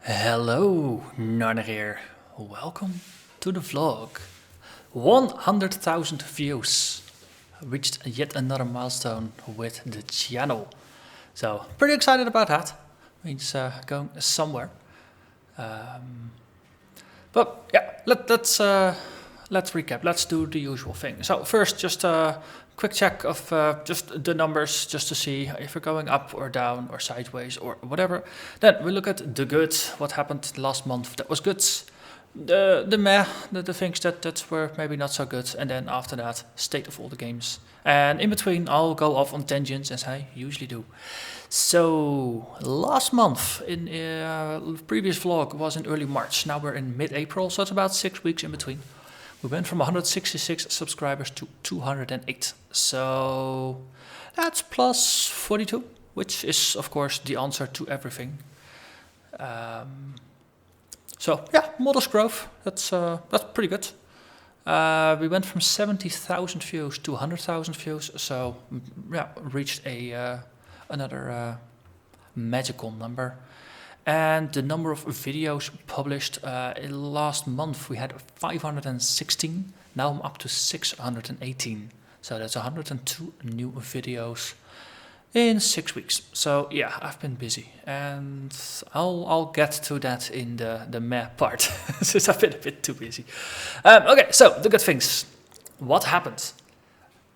Hello, Narnach here. Welcome to the vlog. 100,000 views. Reached yet another milestone with the channel. So, pretty excited about that. Means going somewhere. But yeah, let's recap. Let's do the usual thing. So first, just a quick check of just the numbers, just to see if we're going up or down or sideways or whatever. Then we look at the good. What happened last month that was good. The meh, the things that were maybe not so good, and then after that, state of all the games. And in between, I'll go off on tangents as I usually do. So last month in previous vlog was in early March. Now we're in mid-April, so it's about 6 weeks in between. We went from 166 subscribers to 208. So that's plus 42, which is of course the answer to everything. So yeah, modest growth. That's pretty good. We went from 70,000 views to 100,000 views. So yeah, reached another magical number. And the number of videos published last month we had 516. Now I'm up to 618. So that's 102 new videos in 6 weeks. So yeah, I've been busy, and I'll get to that in the meh part, since I've been a bit too busy. Okay, so the good things. What happened?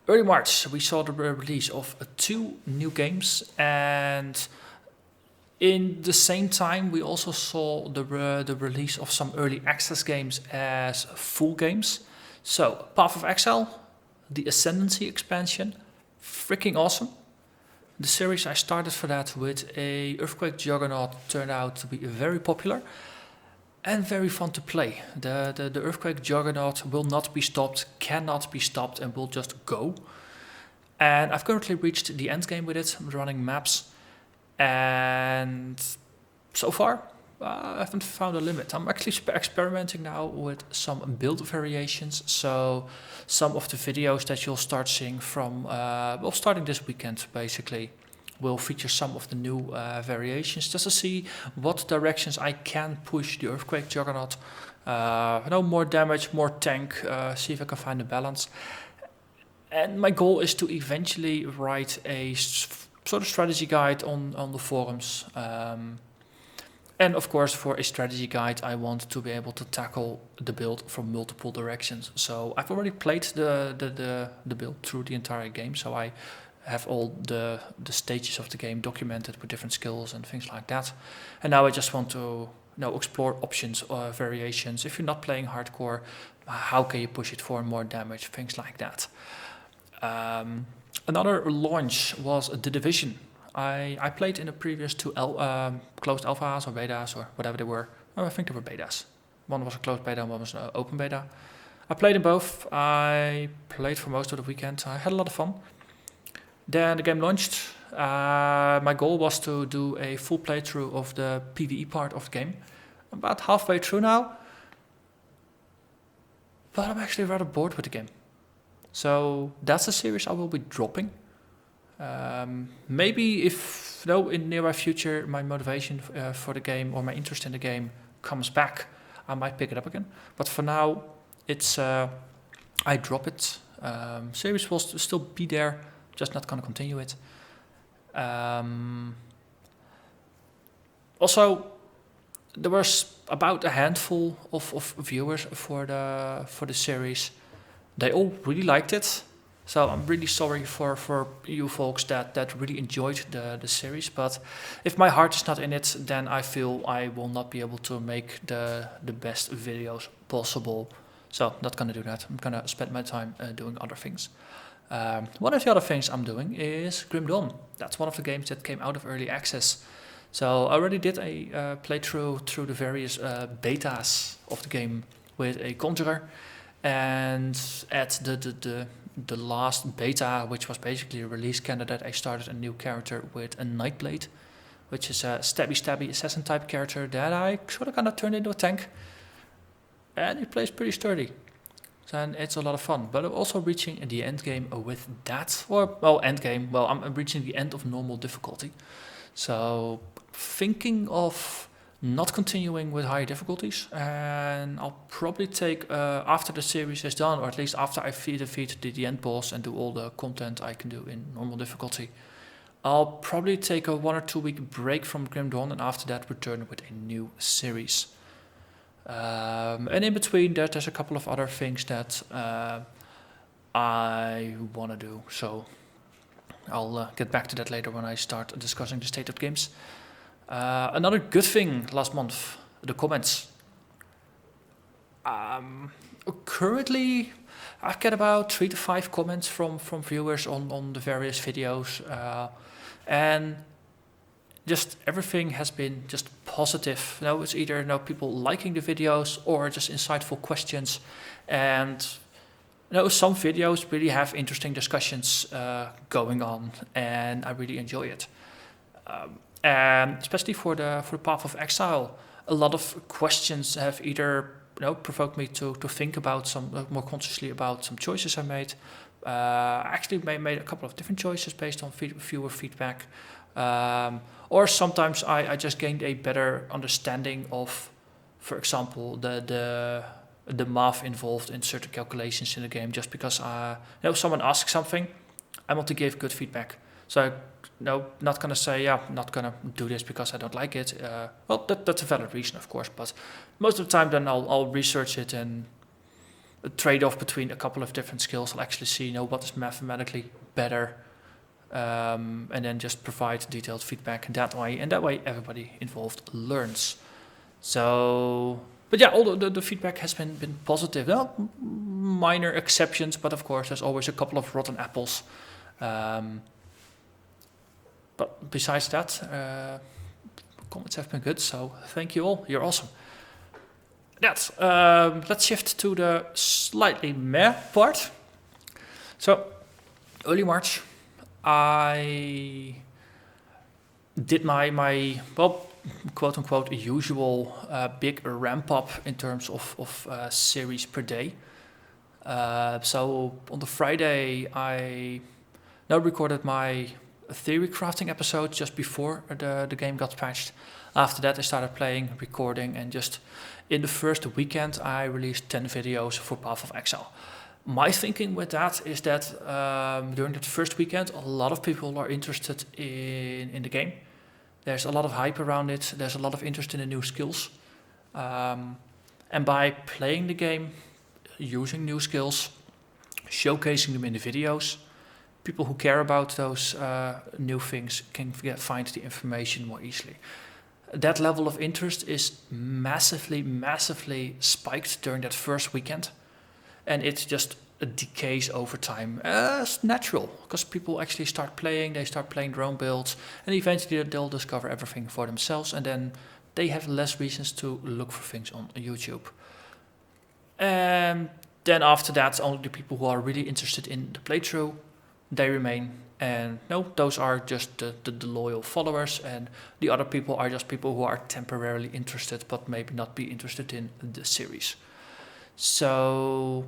Early March, we saw the release of 2 new games, and in the same time, we also saw the release of some early access games as full games. So, Path of Exile, the Ascendancy expansion, freaking awesome. The series I started for that with a Earthquake Juggernaut turned out to be very popular and very fun to play. The Earthquake Juggernaut will not be stopped, cannot be stopped, and will just go. And I've currently reached the end game with it. I'm running maps, and so far I haven't found a limit. I'm actually experimenting now with some build variations. So some of the videos that you'll start seeing from, starting this weekend basically, will feature some of the new variations, just to see what directions I can push the Earthquake Juggernaut. More damage, more tank, see if I can find a balance. And my goal is to eventually write a sort of strategy guide on the forums. And of course, for a strategy guide, I want to be able to tackle the build from multiple directions. So I've already played the build through the entire game, so I have all the stages of the game documented with different skills and things like that. And now I just want to explore options or variations. If you're not playing hardcore, how can you push it for more damage, things like that. Another launch was The Division. I played in the previous 2 closed alphas or betas or whatever they were. I think they were betas. One was a closed beta and one was an open beta. I played in both. I played for most of the weekend. I had a lot of fun. Then the game launched. My goal was to do a full playthrough of the PvE part of the game. I'm about halfway through now. But I'm actually rather bored with the game. So that's a series I will be dropping. Maybe if in near future my motivation for the game or my interest in the game comes back, I might pick it up again. But for now, it's I drop it. Series will still be there, just not gonna continue it. Also, there was about a handful of viewers for the series. They all really liked it. So I'm really sorry for you folks that really enjoyed the series. But if my heart is not in it, then I feel I will not be able to make the best videos possible. So not gonna do that. I'm gonna spend my time doing other things. One of the other things I'm doing is Grim Dawn. That's one of the games that came out of early access. So I already did a playthrough through the various betas of the game with a Conjurer. And at the last beta, which was basically a release candidate, I started a new character with a Nightblade, which is a stabby assassin type character that I sort of kind of turned into a tank. And it plays pretty sturdy. And it's a lot of fun. But I'm also reaching the end game with that. I'm reaching the end of normal difficulty. So thinking of not continuing with higher difficulties, and I'll probably take, after the series is done, or at least after I defeat the end boss and do all the content I can do in normal difficulty, I'll probably take a 1 or 2 week break from Grim Dawn, and after that return with a new series. And in between that, there's a couple of other things that I want to do, so I'll get back to that later when I start discussing the state of games. Another good thing last month, the comments. Currently, I get about 3 to 5 comments from viewers on the various videos, and just everything has been just positive. It's either people liking the videos or just insightful questions, and some videos really have interesting discussions going on, and I really enjoy it. And especially for the Path of Exile, a lot of questions have either provoked me to think about some more consciously about some choices I made. I actually made a couple of different choices based on viewer feedback, or sometimes I just gained a better understanding of, for example, the math involved in certain calculations in the game. Just because someone asks something, I want to give good feedback. So not gonna say, I'm not gonna do this because I don't like it. That's a valid reason, of course, but most of the time then I'll research it, and a trade-off between a couple of different skills. I'll actually see, what is mathematically better, and then just provide detailed feedback in that way, and that way everybody involved learns. So, but yeah, all the feedback has been positive. Minor exceptions, but of course there's always a couple of rotten apples. But besides that, comments have been good, so thank you all. You're awesome. Let's shift to the slightly meh part. So, early March, I did my quote-unquote usual big ramp-up in terms of series per day. So, on the Friday, I recorded my theory crafting episode just before the game got patched. After that, I started playing, recording, and just in the first weekend, I released 10 videos for Path of Exile. My thinking with that is that during that first weekend, a lot of people are interested in the game. There's a lot of hype around it. There's a lot of interest in the new skills. And by playing the game, using new skills, showcasing them in the videos, people who care about those new things can find the information more easily. That level of interest is massively spiked during that first weekend, and it just decays over time as natural, because people actually start playing, they start playing their own builds, and eventually they'll discover everything for themselves, and then they have less reasons to look for things on YouTube. And then after that, only the people who are really interested in the playthrough, they remain, and those are just the loyal followers, and the other people are just people who are temporarily interested but maybe not be interested in the series. So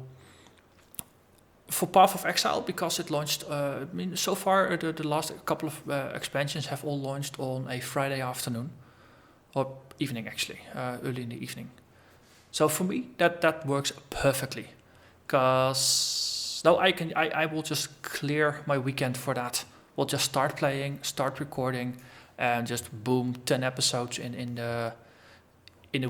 for Path of Exile, because it launched, so far the last couple of expansions have all launched on a Friday afternoon, or evening actually, early in the evening. So for me, that works perfectly, because I will just clear my weekend for that. We'll just start playing, start recording, and just boom, 10 episodes in the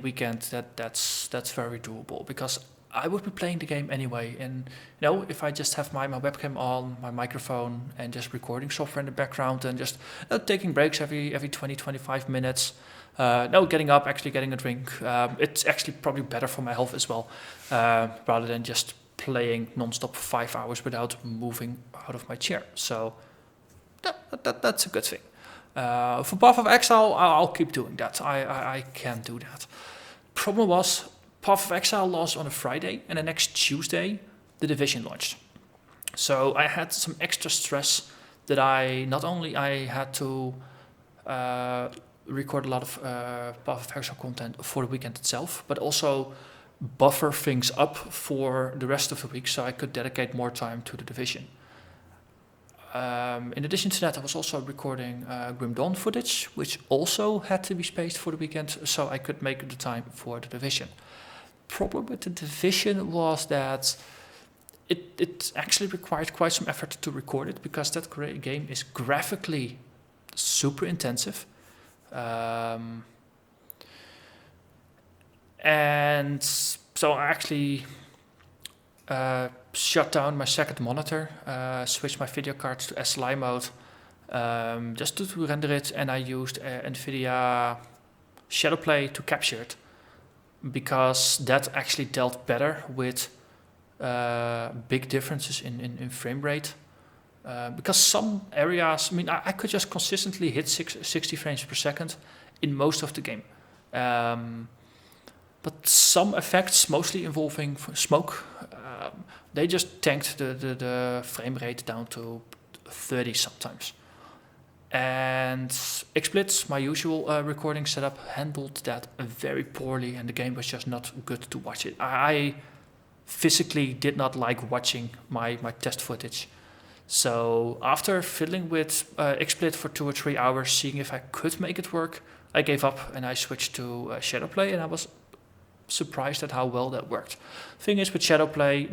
weekend. That's very doable, because I would be playing the game anyway. And if I just have my webcam on, my microphone, and just recording software in the background, and just taking breaks every 20-25 minutes. Getting up, actually getting a drink. It's actually probably better for my health as well, rather than just playing non-stop for 5 hours without moving out of my chair. So that's a good thing. For Path of Exile, I'll keep doing that. I can do that. Problem was, Path of Exile launched on a Friday, and the next Tuesday, the Division launched. So I had some extra stress that I had to record a lot of Path of Exile content for the weekend itself, but also buffer things up for the rest of the week so I could dedicate more time to the Division. In addition to that, I was also recording Grim Dawn footage, which also had to be spaced for the weekend, so I could make the time for the Division. Problem with the Division was that it actually required quite some effort to record it, because that game is graphically super intensive. And so I actually shut down my second monitor, switched my video card to SLI mode, just to render it, and I used NVIDIA Shadowplay to capture it, because that actually dealt better with big differences in frame rate. Because some areas, I could just consistently hit 60 frames per second in most of the game. But some effects, mostly involving smoke, they just tanked the frame rate down to 30 sometimes. And XSplit, my usual recording setup, handled that very poorly, and the game was just not good to watch it. I physically did not like watching my test footage. So after fiddling with XSplit for 2 or 3 hours, seeing if I could make it work, I gave up and I switched to Shadowplay, and I was surprised at how well that worked. Thing is, with Shadowplay,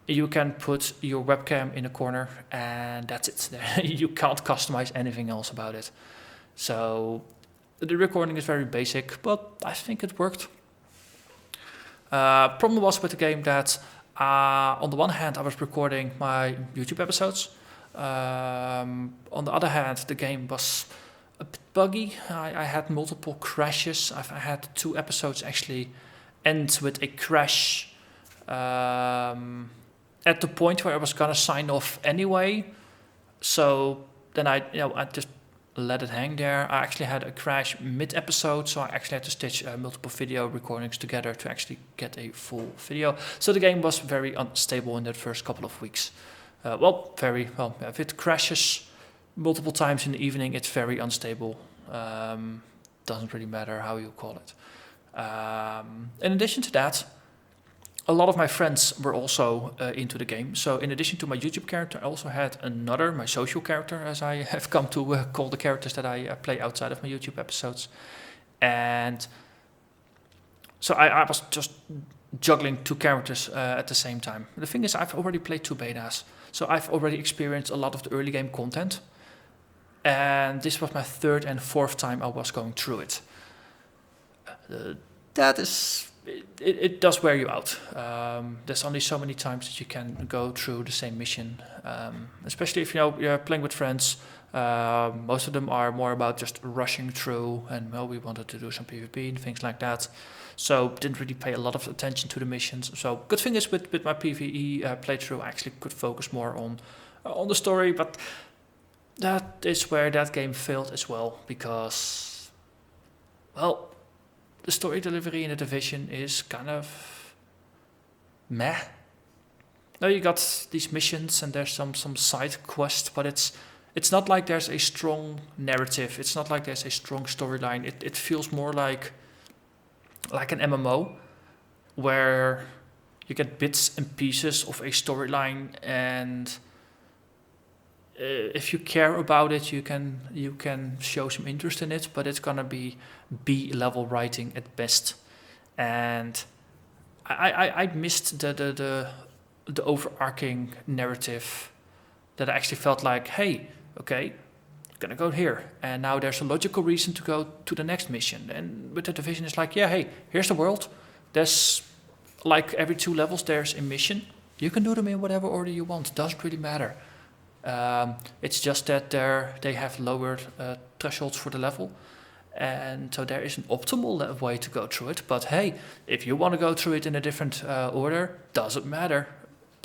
you can put your webcam in a corner and that's it. You can't customize anything else about it. So the recording is very basic, but I think it worked. Problem was with the game that on the one hand I was recording my YouTube episodes. On the other hand, the game was a bit buggy. I had multiple crashes. I had 2 episodes actually end with a crash at the point where I was gonna sign off anyway. So then I just let it hang there. I actually had a crash mid-episode, so I actually had to stitch multiple video recordings together to actually get a full video. So the game was very unstable in the first couple of weeks. If it crashes multiple times in the evening, it's very unstable. Doesn't really matter how you call it. In addition to that, a lot of my friends were also into the game. So in addition to my YouTube character, I also had my social character, as I have come to call the characters that I play outside of my YouTube episodes. And so I was just juggling 2 characters at the same time. The thing is, I've already played 2 betas, so I've already experienced a lot of the early game content. And this was my 3rd and 4th time I was going through it. It does wear you out. There's only so many times that you can go through the same mission, especially if you're playing with friends. Most of them are more about just rushing through, and we wanted to do some PvP and things like that. So didn't really pay a lot of attention to the missions. So good thing is with my PvE playthrough, I actually could focus more on the story, but that is where that game failed as well, because the story delivery in the Division is kind of meh. Now you got these missions and there's some side quests, but it's not like there's a strong narrative. It's not like there's a strong storyline. It feels more like an MMO, where you get bits and pieces of a storyline, and if you care about it, you can show some interest in it, but it's gonna be B-level writing at best. And I missed the overarching narrative, that I actually felt like, hey, okay, gonna go here, and now there's a logical reason to go to the next mission. And with the Division, it's like, yeah, hey, here's the world. There's like every 2 levels there's a mission. You can do them in whatever order you want. Doesn't really matter. It's just that they have lower thresholds for the level, and so there is an optimal way to go through it. But hey, if you want to go through it in a different order, doesn't matter.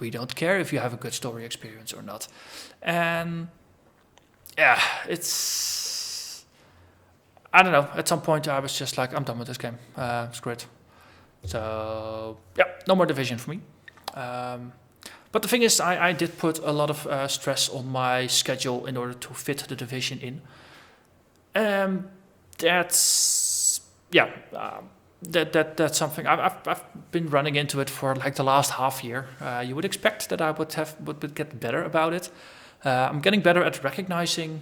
We don't care if you have a good story experience or not. And yeah, I don't know. At some point, I was just like, I'm done with this game. Screw it. So yeah, no more Division for me. But the thing is, I did put a lot of stress on my schedule in order to fit the Division in. That's something I've been running into it for like the last half year. You would expect that I would get better about it, I'm getting better at recognizing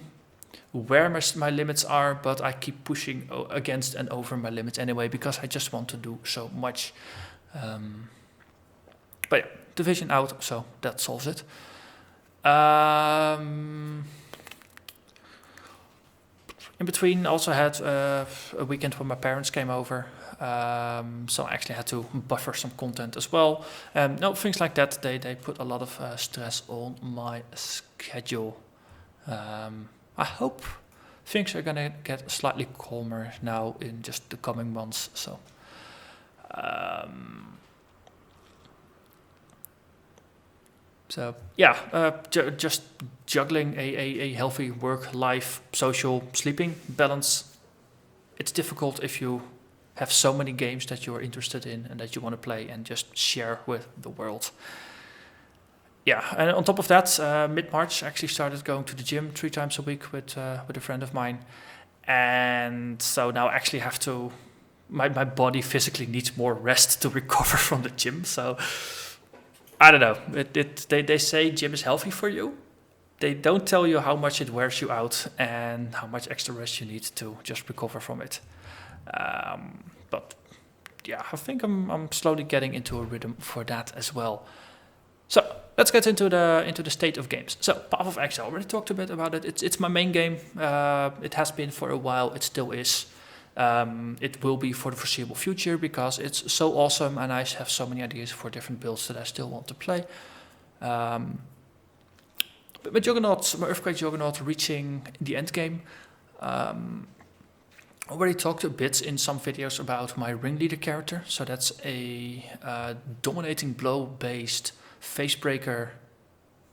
where my limits are, but I keep pushing against and over my limits anyway because I just want to do so much. But yeah, Division out, so that solves it. In between, also had a weekend when my parents came over, so I actually had to buffer some content as well. Things like that, they put a lot of stress on my schedule. I hope things are gonna get slightly calmer now in just the coming months. So just juggling a healthy work-life, social, sleeping balance. It's difficult if you have so many games that you are interested in and that you want to play and just share with the world. Yeah, and on top of that, mid-March, I actually started going to the gym 3 times a week with a friend of mine. And so now I actually have to... My body physically needs more rest to recover from the gym, so... I don't know. They say gym is healthy for you. They don't tell you how much it wears you out and how much extra rest you need to just recover from it. But yeah, I think I'm slowly getting into a rhythm for that as well. So let's get into the state of games. So Path of Exile, I already talked a bit about it. It's my main game. It has been for a while. It still is. It will be for the foreseeable future because it's so awesome and I have so many ideas for different builds that I still want to play. But my Earthquake Juggernaut reaching the end game. I already talked a bit in some videos about my Ringleader character. So that's a dominating blow based facebreaker.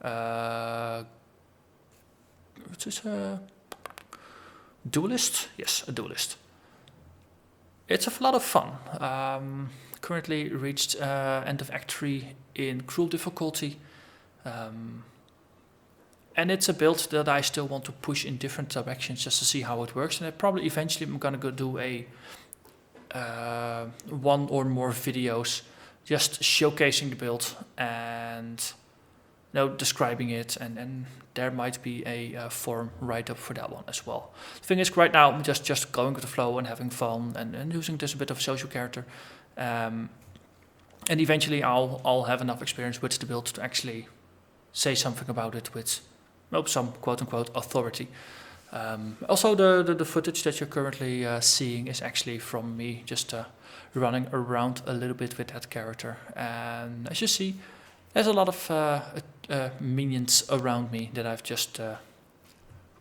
What is a duelist? Yes, a duelist. It's a lot of fun. Currently reached end of Act 3 in Cruel difficulty. And it's a build that I still want to push in different directions just to see how it works. And I probably eventually I'm going to go do a 1 or more videos just showcasing the build and describing it. And there might be a forum write-up for that one as well. The thing is, right now I'm just going with the flow and having fun and using this a bit of a social character. And eventually I'll have enough experience with the build to actually say something about it with some quote-unquote authority. Also, the footage that you're currently seeing is actually from me just running around a little bit with that character. And as you see, there's a lot of minions around me that I've just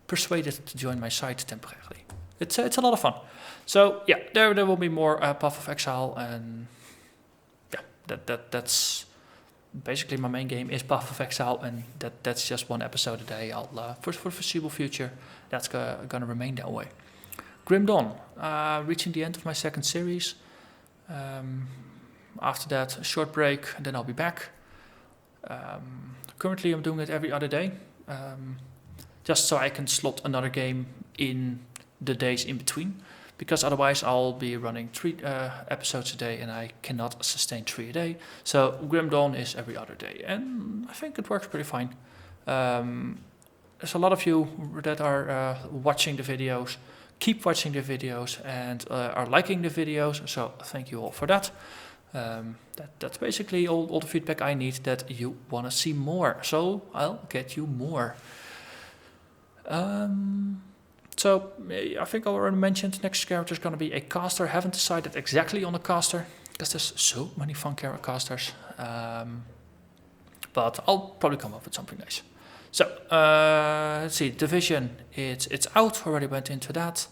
persuaded to join my side temporarily. It's a lot of fun. So yeah, there will be more Path of Exile, and yeah, that's basically my main game is Path of Exile, and that's just 1 episode a day. I'll for the foreseeable future, that's gonna remain that way. Grim Dawn, reaching the end of my 2nd series. After that, a short break, and then I'll be back. Currently I'm doing it every other day, just so I can slot another game in the days in between, because otherwise I'll be running 3 episodes a day and I cannot sustain 3 a day. So Grim Dawn is every other day, and I think it works pretty fine. There's a lot of you that are watching the videos, keep watching the videos, and are liking the videos, so thank you all for that. That's basically all the feedback I need, that you want to see more, so I'll get you more. So I think I already mentioned next character is going to be a caster. Haven't decided exactly on a caster because there's so many fun casters, but I'll probably come up with something nice. So let's see, Division, it's out, already went into that.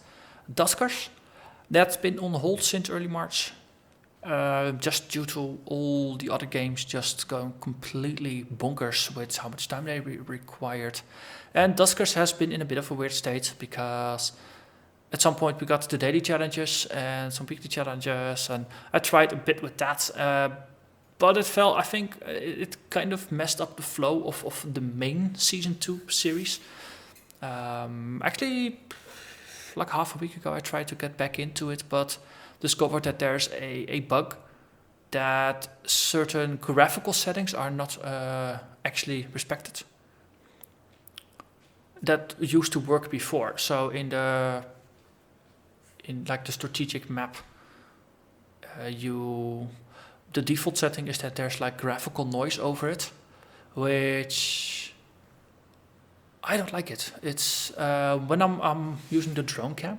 Duskers, that's been on hold since early March. Just due to all the other games just going completely bonkers with how much time they required. And Duskers has been in a bit of a weird state because at some point we got the daily challenges and some weekly challenges, and I tried a bit with that, but I think it kind of messed up the flow of the main Season 2 series. Actually, like half a week ago I tried to get back into it, but discovered that there's a bug that certain graphical settings are not actually respected. that used to work before. So in like the strategic map, the default setting is that there's like graphical noise over it, which I don't like it. It's when I'm using the drone cam,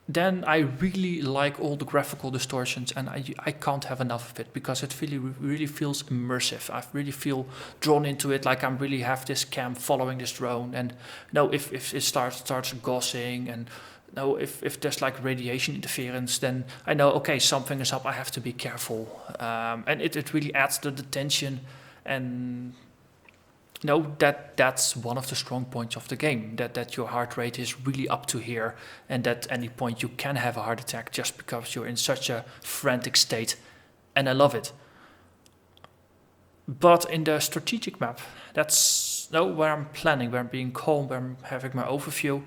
then I really like all the graphical distortions, and I can't have enough of it because it really feels immersive. I really feel drawn into it, like I'm really have this cam following this drone. And if it starts gaussing, and if there's like radiation interference, then I know, okay, something is up. I have to be careful, and it really adds to the tension. And that's one of the strong points of the game, that your heart rate is really up to here, and at any point you can have a heart attack just because you're in such a frantic state, and I love it. But in the strategic map, that's where I'm planning, where I'm being calm, where I'm having my overview,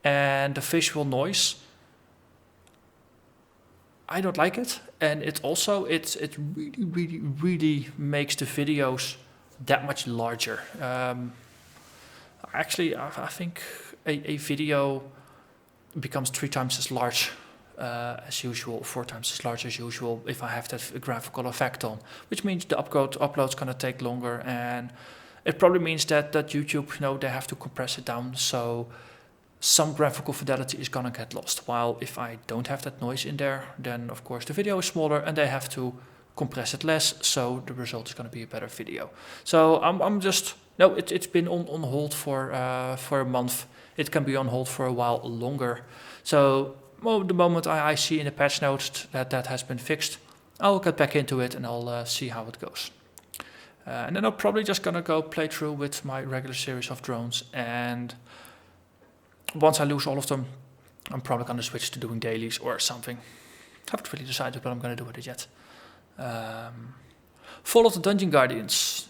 and the visual noise, I don't like it, and it really makes the videos that much larger. Actually, I think a video becomes 3 times as large as usual, 4 times as large as usual if I have that graphical effect on, which means the upload's gonna take longer, and it probably means that YouTube, they have to compress it down, so some graphical fidelity is gonna get lost. While if I don't have that noise in there, then of course the video is smaller and they have to compress it less, so the result is going to be a better video. So I'm just it's been on hold for a month. It can be on hold for a while longer. So the moment I see in the patch notes that has been fixed, I'll get back into it and I'll see how it goes. And then I'm probably just gonna go play through with my regular series of drones, and once I lose all of them, I'm probably gonna switch to doing dailies or something. Haven't really decided what I'm gonna do with it yet. Fall of the Dungeon Guardians.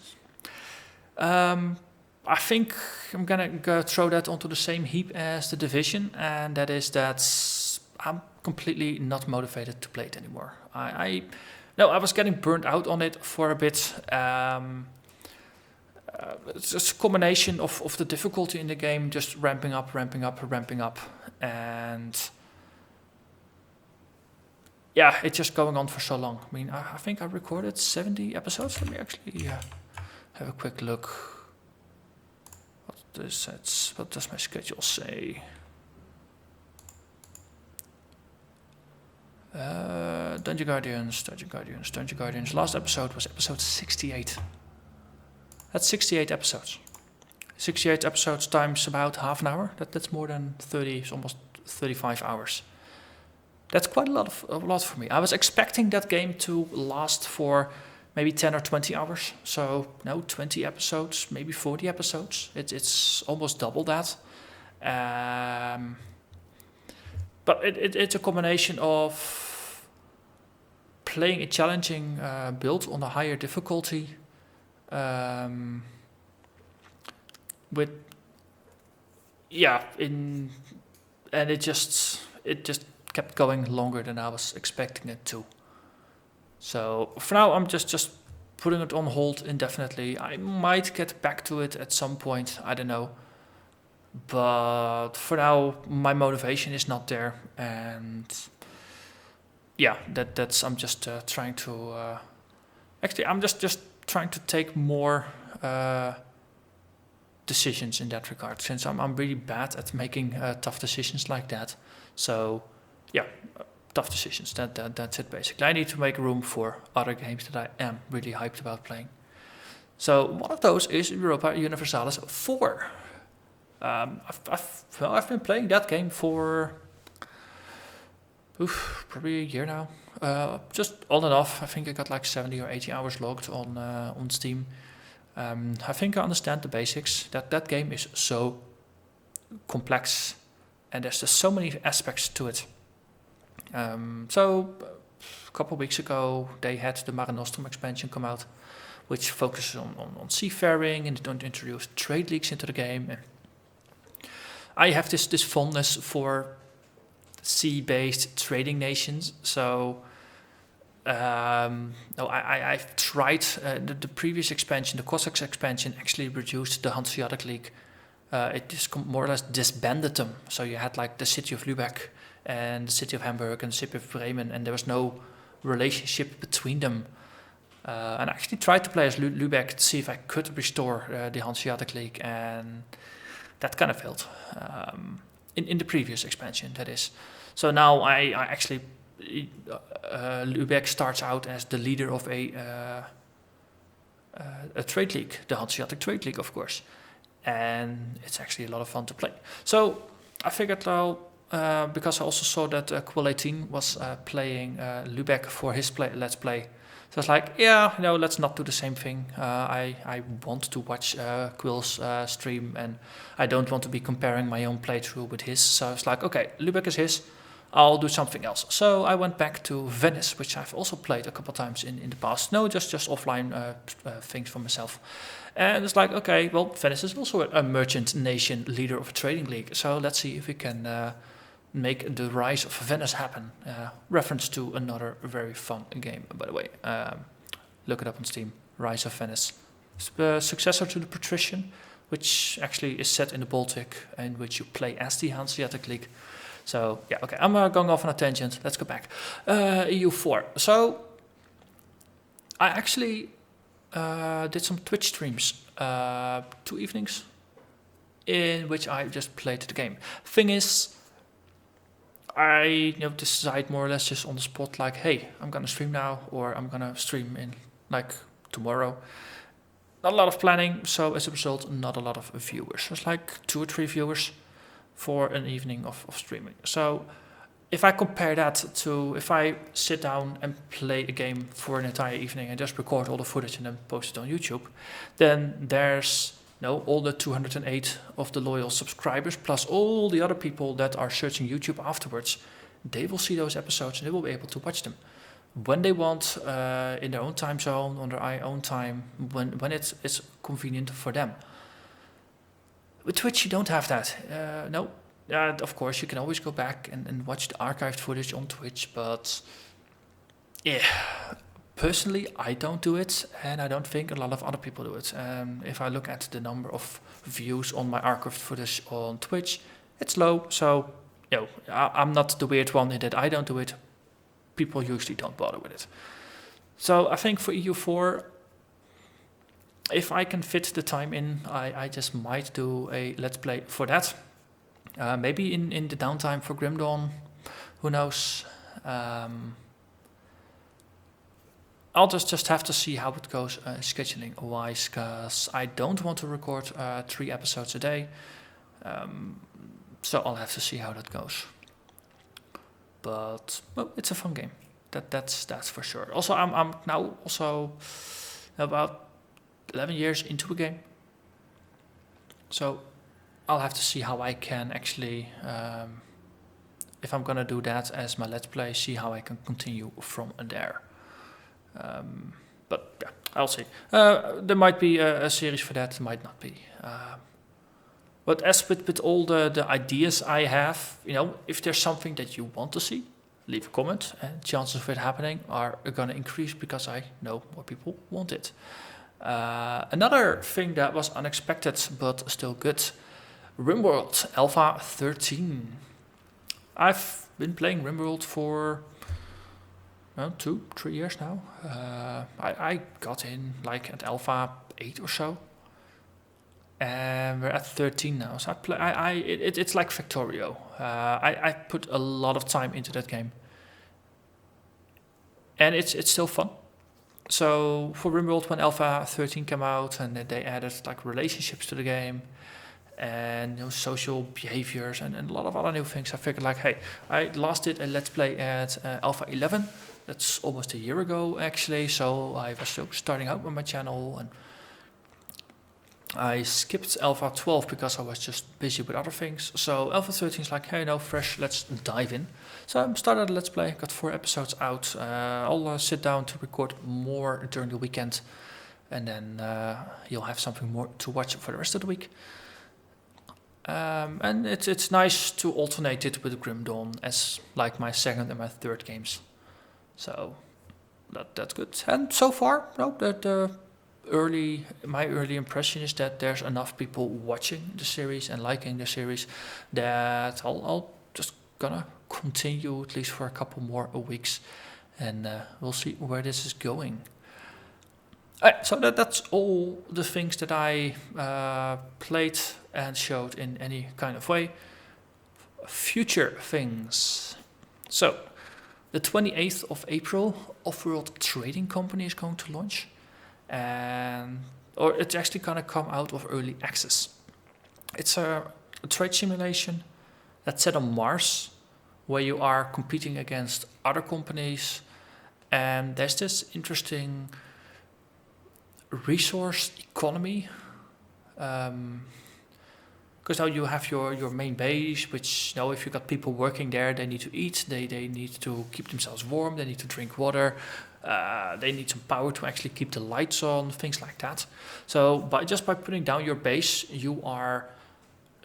I think I'm gonna throw that onto the same heap as the Division, and that is that I'm completely not motivated to play it anymore. I was getting burnt out on it for a bit. It's just a combination of the difficulty in the game, just ramping up, and yeah, it's just going on for so long. I mean, I think I recorded 70 episodes. Let me actually have a quick look. What does my schedule say? Dungeon Guardians. Last episode was episode 68. That's 68 episodes. 68 episodes times about half an hour. That's more than 30, it's almost 35 hours. That's quite a lot for me. I was expecting that game to last for maybe 10 or 20 hours. So 20 episodes, maybe 40 episodes. It's almost double that. But it's a combination of playing a challenging build on a higher difficulty, and it just kept going longer than I was expecting it to. So for now, I'm just putting it on hold indefinitely. I might get back to it at some point, I don't know. But for now, my motivation is not there, and I'm just trying to. I'm just trying to take more decisions in that regard, since I'm really bad at making tough decisions like that. So tough decisions. That's it basically. I need to make room for other games that I am really hyped about playing. So one of those is Europa Universalis 4. I've been playing that game for probably a year now. Just on and off. I think I got like 70 or 80 hours logged on Steam. I think I understand the basics. That game is so complex, and there's just so many aspects to it. So a couple of weeks ago, they had the Mare Nostrum expansion come out, which focuses on seafaring, and don't introduce trade leagues into the game. And I have this fondness for sea-based trading nations, so I've tried the previous expansion, the Cossacks expansion, actually reduced the Hanseatic League it just more or less disbanded them. So you had like the city of Lübeck and the city of Hamburg and the city of Bremen, and there was no relationship between them. And I actually tried to play as Lübeck to see if I could restore the Hanseatic League, and that kind of failed. In the previous expansion, that is. So now I actually Lübeck starts out as the leader of a trade league, the Hanseatic Trade League, of course, and it's actually a lot of fun to play. So I figured, well, because I also saw that Quill 18 was playing Lübeck for his Let's Play. So I was like, yeah, let's not do the same thing. I want to watch Quill's stream, and I don't want to be comparing my own playthrough with his. So I was like, okay, Lübeck is his. I'll do something else. So I went back to Venice, which I've also played a couple of times in the past. No, just offline things for myself. And it's like, okay, well, Venice is also a merchant nation, leader of a trading league. So let's see if we can make the rise of Venice happen. Reference to another very fun game, by the way. Look it up on Steam, Rise of Venice. It's the successor to the Patrician, which actually is set in the Baltic, in which you play as the Hanseatic League. So, yeah, okay, I'm going off on a tangent. Let's go back. EU4. So, I actually did some Twitch streams, 2 evenings, in which I just played the game. Thing is, I decide more or less just on the spot, like, hey, I'm gonna stream now, or I'm gonna stream in, like, tomorrow. Not a lot of planning, so as a result, not a lot of viewers. It's like 2 or 3 viewers for an evening of streaming. So if I compare that to if I sit down and play a game for an entire evening and just record all the footage and then post it on YouTube, then there's all the 208 of the loyal subscribers plus all the other people that are searching YouTube afterwards. They will see those episodes and they will be able to watch them when they want, in their own time zone, on their own time, when it's convenient for them. With Twitch, you don't have that. No. Of course, you can always go back and watch the archived footage on Twitch, but yeah, personally, I don't do it, and I don't think a lot of other people do it. If I look at the number of views on my archived footage on Twitch, it's low, so I'm not the weird one in that I don't do it. People usually don't bother with it. So I think for EU4, if I can fit the time in, I just might do a Let's Play for that. Maybe in the downtime for Grim Dawn, who knows. I'll just have to see how it goes scheduling wise, because I don't want to record 3 episodes a day. So I'll have to see how that goes. But well, it's a fun game. That's for sure. Also, I'm now also about 11 years into a game, so I'll have to see how I can actually, if I'm gonna do that as my Let's Play, see how I can continue from there. But yeah, I'll see. There might be a series for that, might not be. But as with all the ideas I have, if there's something that you want to see, leave a comment, and chances of it happening are gonna increase because I know more people want it. Another thing that was unexpected but still good, RimWorld Alpha 13. I've been playing RimWorld for 2-3 years now. I got in like at Alpha 8 or so, and we're at 13 now. So it's like Factorio. I put a lot of time into that game, and it's still fun. So for RimWorld, when Alpha 13 came out, and they added like relationships to the game and social behaviors and a lot of other new things, I figured like, hey, I last did a Let's Play at Alpha 11. That's almost a year ago actually. So I was still starting out with my channel, and I skipped Alpha 12 because I was just busy with other things. So Alpha 13 is like, hey, fresh, let's dive in. So I started a Let's Play, got 4 episodes out. I'll sit down to record more during the weekend, and then you'll have something more to watch for the rest of the week. And it's nice to alternate it with Grim Dawn as like my second and my third games. So that's good. And so far, the my early impression is that there's enough people watching the series and liking the series that I'll just gonna continue at least for a couple more weeks, and we'll see where this is going. So that's all the things that I played and showed in any kind of way. Future things. So, the 28th of April, Off-World Trading Company is going to launch, or it's actually going to come out of early access. It's a trade simulation that's set on Mars, where you are competing against other companies, and there's this interesting resource economy. Because now you have your main base, which if you've got people working there, they need to eat, they need to keep themselves warm, they need to drink water, they need some power to actually keep the lights on, things like that. So by putting down your base, you are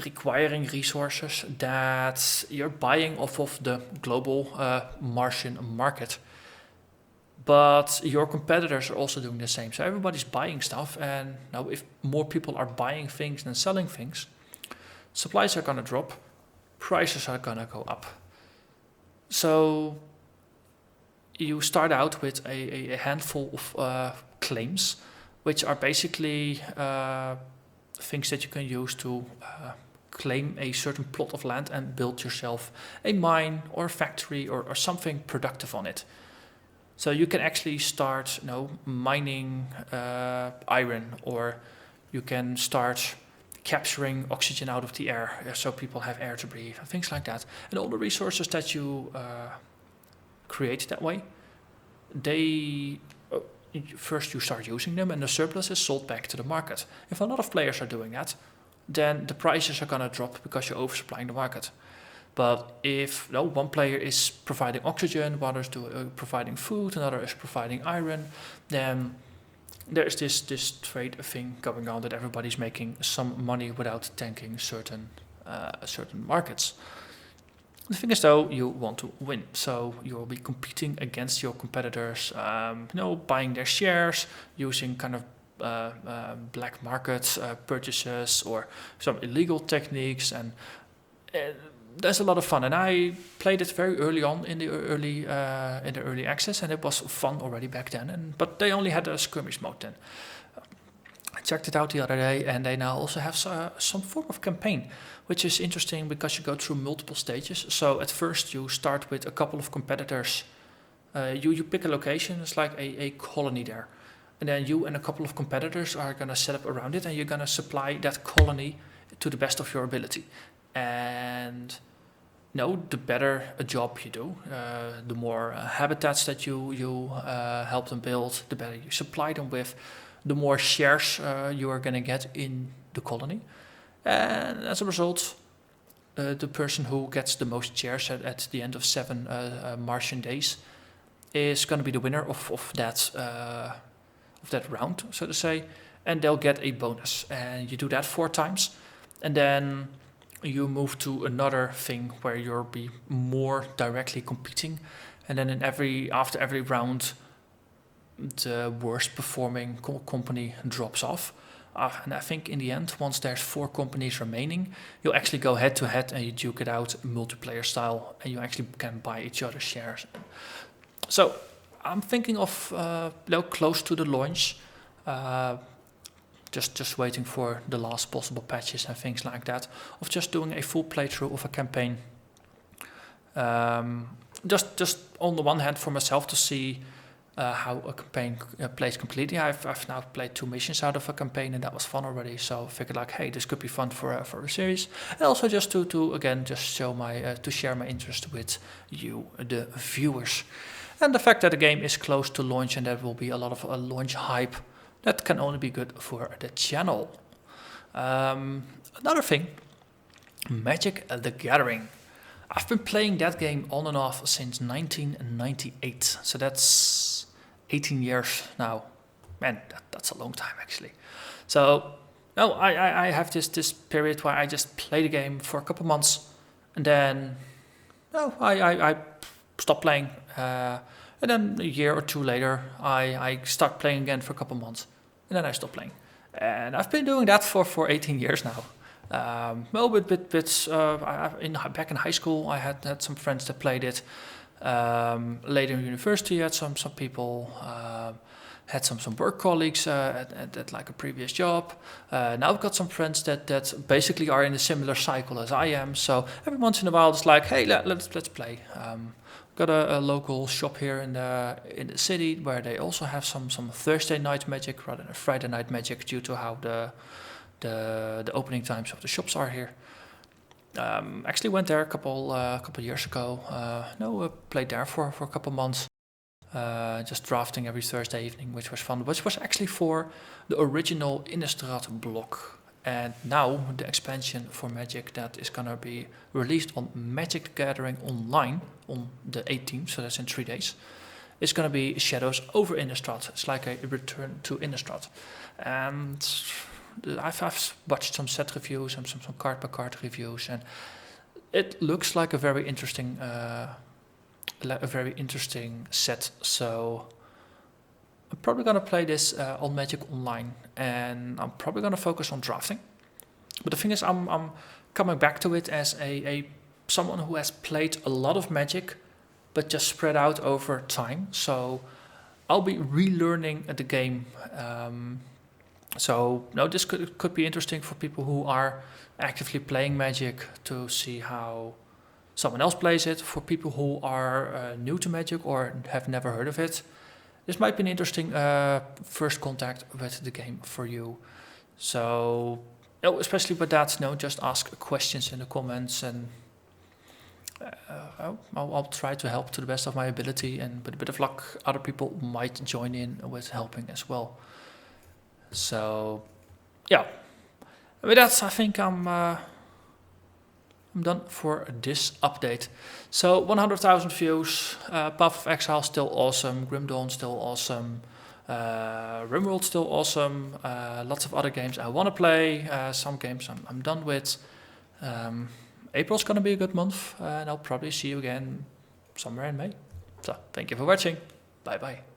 requiring resources that you're buying off of the global Martian market. But your competitors are also doing the same. So everybody's buying stuff, and now if more people are buying things than selling things, supplies are going to drop, prices are going to go up. So you start out with a handful of claims, which are basically things that you can use to claim a certain plot of land and build yourself a mine or a factory or something productive on it. So you can actually start mining iron, or you can start capturing oxygen out of the air so people have air to breathe, things like that. And all the resources that you create that way, first you start using them, and the surplus is sold back to the market. If a lot of players are doing that, then the prices are going to drop because you're oversupplying the market. But if one player is providing oxygen, one is providing food, another is providing iron, then there's this trade thing going on that everybody's making some money without tanking certain markets. The thing is, though, you want to win, so you will be competing against your competitors, buying their shares, using kind of black market purchases or some illegal techniques, and there's a lot of fun. And I played it very early on in the early access, and it was fun already back then. But they only had a skirmish mode then. I checked it out the other day, and they now also have some form of campaign, which is interesting because you go through multiple stages. So at first you start with a couple of competitors. You pick a location, it's like a colony there. And then you and a couple of competitors are going to set up around it, and you're going to supply that colony to the best of your ability. And the better a job you do, the more habitats that you help them build, the better you supply them with, the more shares you are going to get in the colony. And as a result, the person who gets the most shares at the end of 7 Martian days is going to be the winner of that round, so to say, and they'll get a bonus. And you do that 4 times, and then you move to another thing where you'll be more directly competing, and then after every round, the worst performing company drops off. And I think in the end, once there's 4 companies remaining, you'll actually go head to head and you duke it out multiplayer style, and you actually can buy each other's shares. So I'm thinking of close to the launch, just waiting for the last possible patches and things like that, of just doing a full playthrough of a campaign. Just on the one hand for myself to see how a campaign plays completely. I've now played 2 missions out of a campaign, and that was fun already. So I figured hey, this could be fun for a series, and also just to again just show to share my interest with you, the viewers, and the fact that the game is close to launch and there will be a lot of launch hype. That can only be good for the channel. Another thing, Magic the Gathering. I've been playing that game on and off since 1998, so that's 18 years now. Man, that's a long time actually. So, I have this period where I just play the game for a couple months, and then I stop playing. And then a year or 2 later, I start playing again for a couple months. and then I stopped playing. And I've been doing that for 18 years now. Back in high school, I had some friends that played it. Later in university, I had some people, had some work colleagues at like a previous job. Now I've got some friends that basically are in a similar cycle as I am. So every once in a while, it's like, hey, let's play. Got a local shop here in the city where they also have some Thursday night Magic rather than Friday night Magic due to how the opening times of the shops are here. Actually went there a couple years ago. Played there for a couple months. Just drafting every Thursday evening, which was fun. Which was actually for the original Innistrad block. And now the expansion for Magic that is gonna be released on Magic the Gathering Online on the 18th, so that's in 3 days. It's gonna be Shadows over Innistrad. It's like a return to Innistrad. And I've watched some set reviews and some card by card reviews, and it looks like a very interesting set. So I'm probably gonna play this on Magic Online, and I'm probably gonna focus on drafting. But the thing is, I'm coming back to it as a someone who has played a lot of Magic, but just spread out over time. So I'll be relearning the game. This could be interesting for people who are actively playing Magic to see how someone else plays it. For people who are new to Magic or have never heard of it, this might be an interesting first contact with the game for you. So, especially with that, just ask questions in the comments, and I'll try to help to the best of my ability. And with a bit of luck, other people might join in with helping as well. So, yeah. With that, I think I'm done for this update. So 100,000 views, Path of Exile still awesome, Grim Dawn still awesome, RimWorld still awesome, lots of other games I want to play, some games I'm done with. April's gonna be a good month, and I'll probably see you again somewhere in May. So thank you for watching, bye bye.